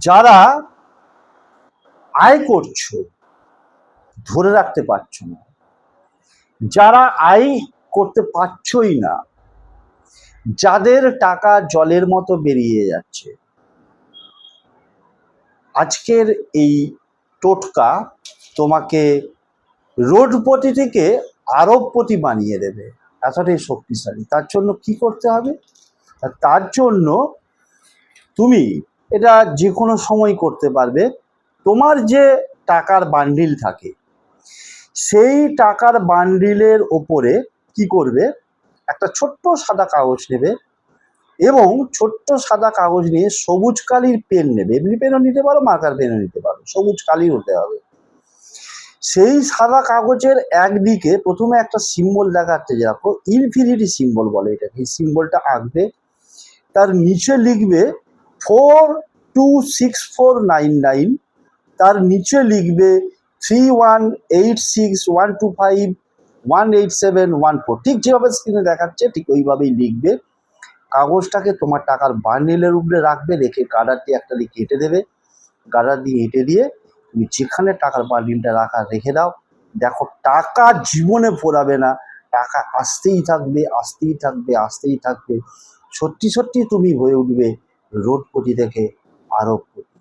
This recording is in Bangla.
যারা আয় করছো ধরে রাখতে পারছো না, যারা আয় করতে পারছোই না, যাদের টাকা জলের মতো বেরিয়ে যাচ্ছে, আজকের এই টোটকা তোমাকে রোডপতি থেকে আরবপতি বানিয়ে দেবে, এতটাই শক্তিশালী। তার জন্য কি করতে হবে? তার জন্য তুমি এটা যে কোনো সময় করতে পারবে। তোমার যে টাকার বান্ডিল থাকে, সেই টাকার বান্ডিলের ওপরে কি করবে, একটা ছোট্ট সাদা কাগজ নেবে এবং ছোট্ট সাদা কাগজ নিয়ে সবুজ কালির পেন নেবে। এমনি পেনও নিতে পারো, মার্কার পেনও নিতে পারো, সবুজ কালি হতে হবে। সেই সাদা কাগজের একদিকে প্রথমে একটা সিম্বল দেখাচ্ছে, দেখো ইনফিনিটি সিম্বল বলে এটাকে। এই সিম্বলটা আঁকবে, তার নিচে লিখবে 426499, তার নিচে লিখবে 318612518714। ঠিক যেভাবে স্ক্রিনে দেখাচ্ছে ঠিক ওইভাবেই লিখবে। কাগজটাকে তোমার টাকার বান্ডিলের উপরে রাখবে, রেখে গার্ডার দিয়ে একটা দিয়ে কেটে দেবে। গার্ডার দিয়ে এঁটে দিয়ে তুমি যেখানে টাকার বান্ডিলটা রাখা রেখে দাও, দেখো টাকা জীবনে ফোরাবে না, টাকা আসতেই থাকবে, আসতেই থাকবে, আসতেই থাকবে। সত্যি সত্যি তুমি হয়ে উঠবে রোডপতি থেকে আরবপতি।